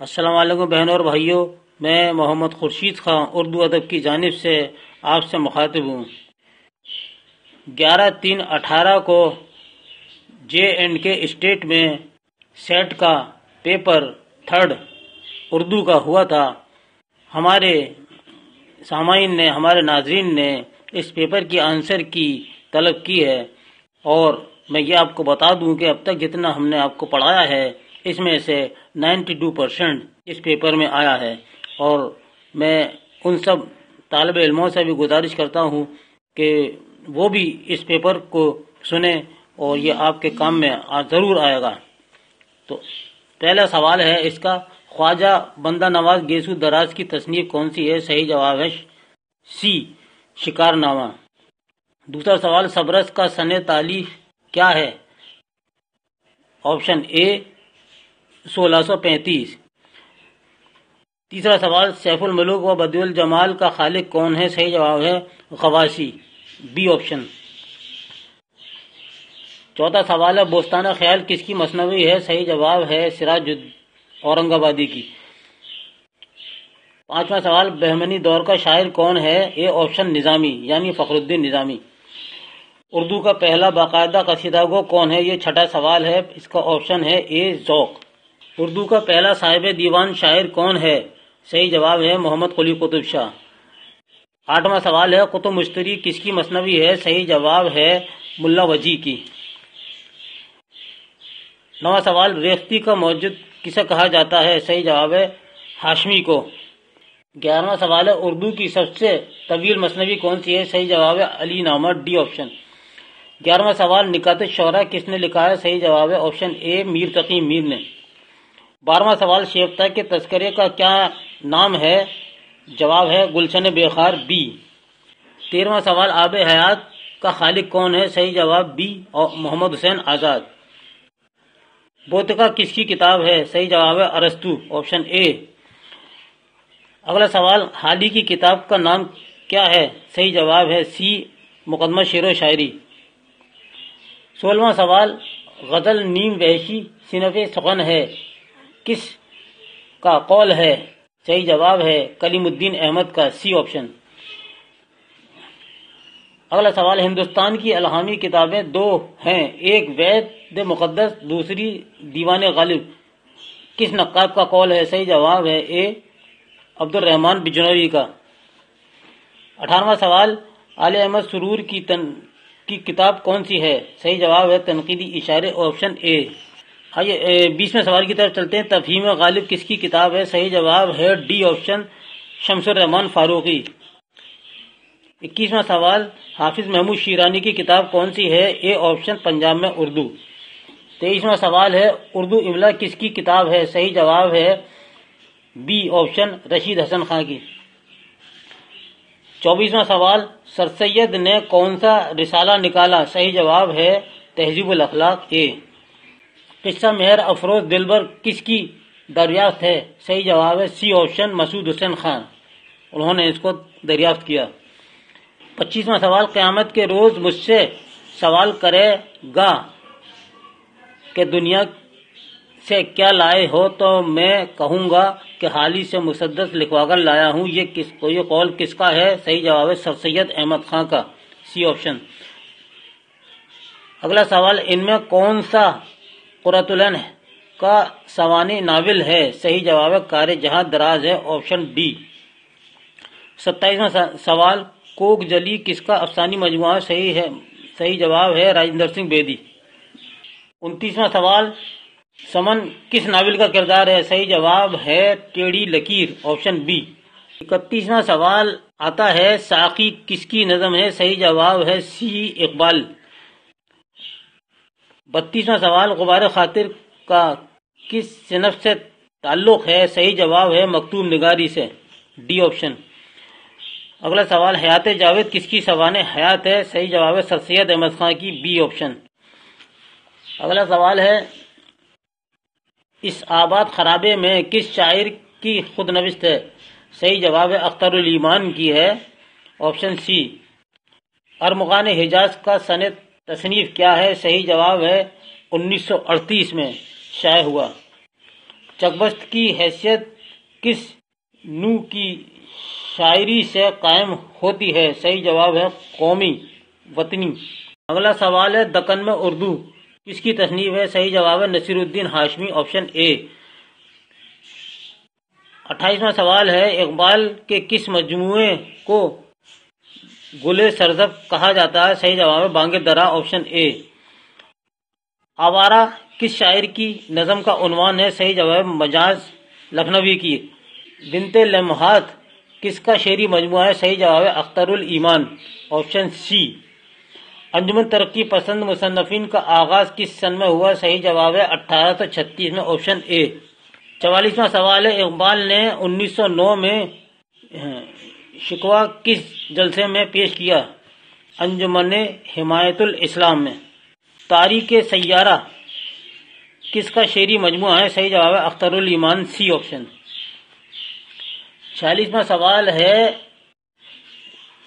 السلام علیکم بہنوں اور بھائیوں، میں محمد خورشید خان اردو ادب کی جانب سے آپ سے مخاطب ہوں۔ 11/3/18 کو JK اسٹیٹ میں سیٹ کا پیپر 3 اردو کا ہوا تھا۔ ہمارے سامعین نے، ہمارے ناظرین نے اس پیپر کی آنسر کی طلب کی ہے، اور میں یہ آپ کو بتا دوں کہ اب تک جتنا ہم نے آپ کو پڑھایا ہے اس میں سے 92% اس پیپر میں آیا ہے، اور میں ان سب طالب علموں سے بھی گزارش کرتا ہوں کہ وہ بھی اس پیپر کو سنیں اور یہ آپ کے کام میں ضرور آئے گا۔ تو پہلا سوال ہے اس کا، خواجہ بندہ نواز گیسو دراز کی تصنیف کون سی ہے؟ صحیح جواب ہے سی، شکار نامہ۔ دوسرا سوال، سبرس کا سن تالیف کیا ہے؟ آپشن اے 1635۔ تیسرا سوال، سیف الملوک و بدیع الجمال کا خالق کون ہے؟ صحیح جواب ہے غواصی، بی آپشن۔ چوتھا سوال ہے، بوستانہ خیال کس کی مثنوی ہے؟ صحیح جواب ہے سراج اورنگ آبادی کی۔ پانچواں سوال، بہمنی دور کا شاعر کون ہے؟ اے آپشن نظامی، یعنی فخر الدین نظامی۔ اردو کا پہلا باقاعدہ قصیدہ گو کون ہے؟ یہ چھٹا سوال ہے، اس کا آپشن ہے اے ذوق۔ اردو کا پہلا صاحب دیوان شاعر کون ہے؟ صحیح جواب ہے محمد قلی قطب شاہ۔ آٹھواں سوال ہے، قطب مشتری کس کی مثنوی ہے؟ صحیح جواب ہے ملا وجی کی۔ نواں سوال، ریختہ کا موجد کسے کہا جاتا ہے؟ صحیح جواب ہے ہاشمی کو۔ 11واں سوال ہے، اردو کی سب سے طویل مثنوی کون سی ہے؟ صحیح جواب ہے علی نامہ، ڈی آپشن۔ 11واں سوال، نکات الشعراء کس نے لکھا ہے؟ صحیح جواب ہے آپشن اے میر تقی میر نے۔ 12واں سوال، شیفتہ کے تذکرے کا کیا نام ہے؟ جواب ہے گلشن بے خار، بی۔ 13واں سوال، آب حیات کا خالق کون ہے؟ صحیح جواب بی محمد حسین آزاد۔ بوتقا کس کی کتاب ہے؟ صحیح جواب ہے ارسطو، آپشن اے۔ اگلا سوال، حالی کی کتاب کا نام کیا ہے؟ صحیح جواب ہے سی مقدمہ شعر و شاعری۔ 16واں سوال، غزل نیم وحشی صنف سخن ہے، کس کا قول ہے؟ صحیح جواب ہے کلیم الدین احمد کا، سی آپشن۔ اگلا سوال، ہندوستان کی الہامی کتابیں 2 ہیں، ایک وید مقدس، دوسری دیوان غالب، کس نقاد کا قول ہے؟ صحیح جواب ہے اے عبد الرحمن بجنوری کا۔ 18واں سوال، آل احمد سرور کی کتاب کون سی ہے؟ صحیح جواب ہے تنقیدی اشارے، آپشن اے۔ آئیے 20ویں سوال کی طرف چلتے ہیں، تفہیم غالب کس کی کتاب ہے؟ صحیح جواب ہے ڈی آپشن شمس الرحمان فاروقی۔ 21واں سوال، حافظ محمود شیرانی کی کتاب کون سی ہے؟ اے آپشن پنجاب میں اردو۔ 23واں سوال ہے، اردو املا کس کی کتاب ہے؟ صحیح جواب ہے بی آپشن رشید حسن خان کی۔ 24واں سوال، سر سید نے کون سا رسالہ نکالا؟ صحیح جواب ہے تہذیب الاخلاق، اے۔ قصہ مہر افروز دلبر کس کی دریافت ہے؟ صحیح جواب ہے سی آپشن مسعود حسین خان، انہوں نے اس کو دریافت کیا۔ 25واں سوال، قیامت کے روز مجھ سے سوال کرے گا کہ دنیا سے کیا لائے ہو، تو میں کہوں گا کہ حالی سے مسدس لکھوا کر لایا ہوں، یہ قول کس کا ہے؟ صحیح جواب ہے سر سید احمد خان کا، سی آپشن۔ اگلا سوال، ان میں کون سا قرۃ العین کا سوانح ناول ہے؟ صحیح جواب ہے کار جہاں دراز ہے، آپشن ڈی۔ 27واں سوال، کوک جلی کس کا افسانوی مجموعہ ہے؟ صحیح جواب ہے راجندر سنگھ بیدی۔ 29واں سوال، سمن کس ناول کا کردار ہے؟ صحیح جواب ہے ٹیڑھی لکیر، آپشن بی۔ 31واں سوال آتا ہے، ساقی کس کی نظم ہے؟ صحیح جواب ہے سی اقبال۔ 32واں سوال، غبار خاطر کا کس صنف سے تعلق ہے؟ صحیح جواب ہے مکتوب نگاری سے، ڈی آپشن۔ اگلا سوال، حیات جاوید کس کی سوانح حیات ہے؟ صحیح جواب ہے سر سید احمد خان کی، بی آپشن۔ اگلا سوال ہے، اس آباد خرابے میں کس شاعر کی خود نوشت ہے؟ صحیح جواب ہے اختر الایمان کی ہے، آپشن سی۔ ارمغان حجاز کا سن تصنیف کیا ہے؟ صحیح جواب ہے 1938 میں شائع ہوا۔ چکبست کی حیثیت کس نوع کی شاعری سے قائم ہوتی ہے؟ صحیح جواب ہے قومی وطنی۔ اگلا سوال ہے دکن میں اردو کس کی تصنیف ہے؟ صحیح جواب ہے نصیر الدین ہاشمی، آپشن اے۔ 28واں سوال ہے اقبال کے کس مجموعے کو گلِ سرزب کہا جاتا ہے؟ صحیح جواب ہے بانگ درا، آپشن اے۔ آوارہ کس شاعر کی نظم کا عنوان ہے؟ صحیح جواب ہے مجاز لکھنوی کی۔ بنت لمحات کس کا شعری مجموعہ ہے؟ صحیح جواب ہے اختر الایمان، آپشن سی۔ انجمن ترقی پسند مصنفین کا آغاز کس سن میں ہوا؟ صحیح جواب ہے 1836 میں، آپشن اے۔ 44واں سوال ہے اقبال نے 1909 میں شکوہ کس جلسے میں پیش کیا؟ انجمن حمایت الاسلام میں۔ تاریخ سیارہ کس کا شعری مجموعہ ہے؟ صحیح جواب ہے اختر الایمان، سی آپشن۔ 46واں سوال ہے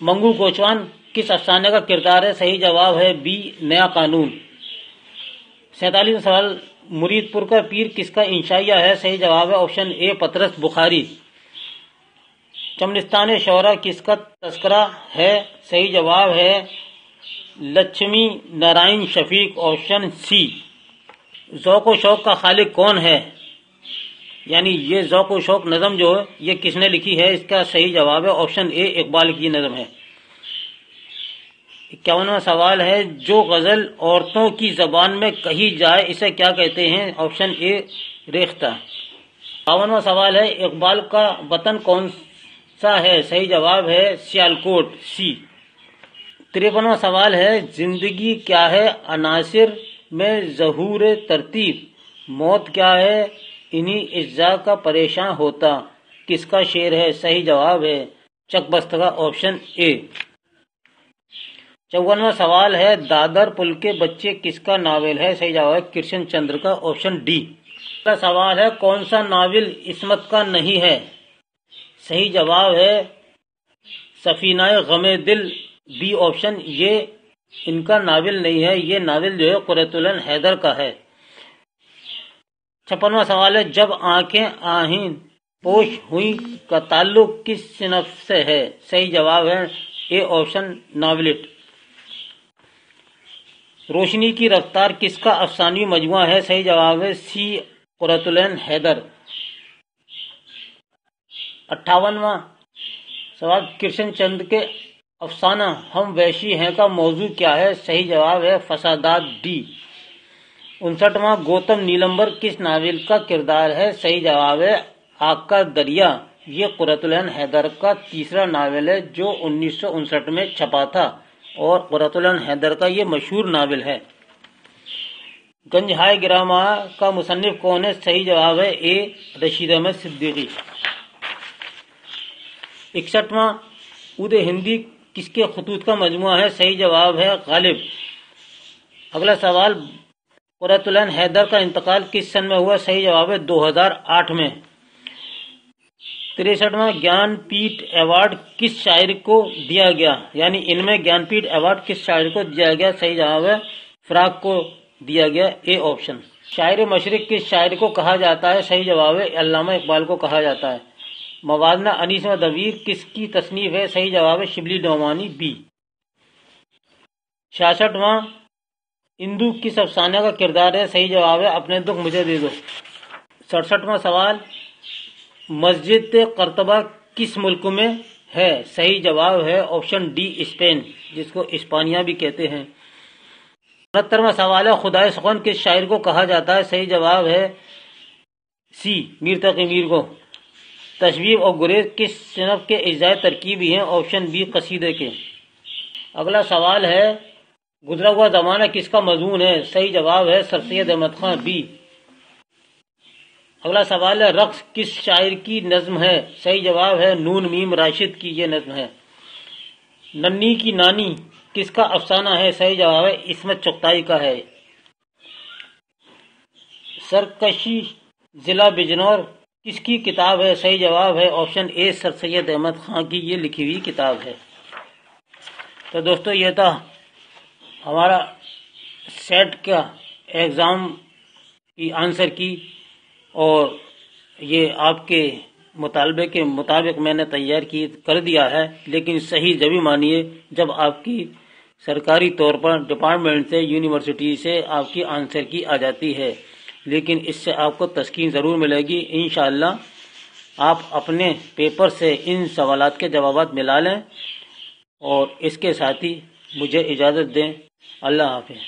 منگو کوچوان کس افسانے کا کردار ہے؟ صحیح جواب ہے بی نیا قانون۔ 47واں سوال مرید پور کا پیر کس کا انشائیہ ہے؟ صحیح جواب ہے آپشن اے پطرس بخاری۔ چمنستان شعرا کس کا تذکرہ ہے؟ صحیح جواب ہے لچھمی نارائن شفیق، آپشن سی۔ ذوق و شوق کا خالق کون ہے؟ یعنی یہ ذوق و شوق نظم جو ہے یہ کس نے لکھی ہے؟ اس کا صحیح جواب ہے آپشن اے اقبال کی نظم ہے۔ 51واں سوال ہے جو غزل عورتوں کی زبان میں کہی جائے اسے کیا کہتے ہیں؟ آپشن اے ریختہ۔ 52واں سوال ہے اقبال کا وطن کون سا ہے؟ صحیح جواب ہے سیالکوٹ، سی۔ 53واں سوال ہے زندگی کیا ہے عناصر میں ظہور ترتیب، موت کیا ہے انہی اجزاء کا پریشاں ہوتا، کس کا شعر ہے؟ صحیح جواب ہے چک بست کا، آپشن اے۔ 54واں سوال ہے دادر پل کے بچے کس کا ناول ہے؟ صحیح جواب ہے کرشن چندر کا، آپشن ڈی۔ اگلا سوال ہے کون سا ناول عصمت کا نہیں ہے؟ صحیح جواب ہے سفینہ غم دل، بی آپشن۔ یہ ان کا ناول نہیں ہے، یہ ناول جو ہے قرۃ العین حیدر کا ہے۔ 56واں سوال ہے جب آنکھیں آئیں پوش ہوئی کا تعلق کس صنف سے ہے؟ صحیح جواب ہے اے آپشن ناولٹ۔ روشنی کی رفتار کس کا افسانوی مجموعہ ہے؟ صحیح جواب ہے سی قرۃ العین حیدر۔ 58واں سوال کرشن چندر کے افسانہ ہم وحشی ہیں کا موضوع کیا ہے؟ صحیح جواب ہے فسادات، ڈی۔ 59واں گوتم نیلمبر کس ناول کا کردار ہے؟ صحیح جواب ہے آگ کا دریا، یہ قرۃ العین حیدر کا تیسرا ناول ہے جو 1959 میں چھپا تھا اور قرۃ العین حیدر کا یہ مشہور ناول ہے۔ گنج ہائے گراما کا مصنف کون ہے؟ صحیح جواب ہے اے رشید احمد صدیقی۔ 61واں عود ہندی کس کے خطوط کا مجموعہ ہے؟ صحیح جواب ہے غالب۔ اگلا سوال قرۃ العین حیدر کا انتقال کس سن میں ہوا؟ صحیح جواب ہے 2008 میں۔ 63واں گیان پیٹھ ایوارڈ کس شاعر کو دیا گیا؟ یعنی ان میں گیان پیٹھ ایوارڈ کس شاعر کو دیا گیا؟ صحیح جواب ہے فراق کو دیا گیا، اے آپشن۔ شاعر مشرق کس شاعر کو کہا جاتا ہے؟ صحیح جواب ہے علامہ اقبال کو کہا جاتا ہے۔ موازنہ انیس و دبیر کس کی تصنیف ہے؟ صحیح جواب ہے شبلی نعمانی، بی۔ 66واں اندو کس افسانے کا کردار ہے؟ صحیح جواب ہے اپنے دکھ مجھے دے دو۔ 67واں سوال مسجد قرطبہ کس ملک میں ہے؟ صحیح جواب ہے آپشن ڈی اسپین، جس کو اسپانیہ بھی کہتے ہیں۔ 69واں سوال ہے خدائے سخن کس شاعر کو کہا جاتا ہے؟ صحیح جواب ہے سی میر تقی میر کو۔ تشبیب اور گریز کس صنف کے اجزائے ترکیبی ہیں؟ آپشن بی قصیدے کے۔ اگلا سوال ہے گزرا ہوا زمانہ کس کا مضمون ہے؟ صحیح جواب ہے سر سید احمد خان، بی۔ اگلا سوال ہے رقص کس شاعر کی نظم ہے؟ صحیح جواب ہے نون میم راشد کی یہ نظم ہے۔ ننھی کی نانی کس کا افسانہ ہے؟ صحیح جواب ہے عصمت چغتائی کا ہے۔ سرکشی ضلع بجنور کس کی کتاب ہے؟ صحیح جواب ہے آپشن اے سر سید احمد خان کی یہ لکھی ہوئی کتاب ہے۔ تو دوستو یہ تھا ہمارا سیٹ کا ایگزام کی آنسر کی اور یہ آپ کے مطالبے کے مطابق میں نے تیار کر دیا ہے، لیکن صحیح جبھی مانیے جب آپ کی سرکاری طور پر ڈپارٹمنٹ سے، یونیورسٹی سے آپ کی آنسر کی آ جاتی ہے، لیکن اس سے آپ کو تسکین ضرور ملے گی انشاءاللہ۔ آپ اپنے پیپر سے ان سوالات کے جوابات ملا لیں، اور اس کے ساتھ ہی مجھے اجازت دیں۔ اللہ حافظ۔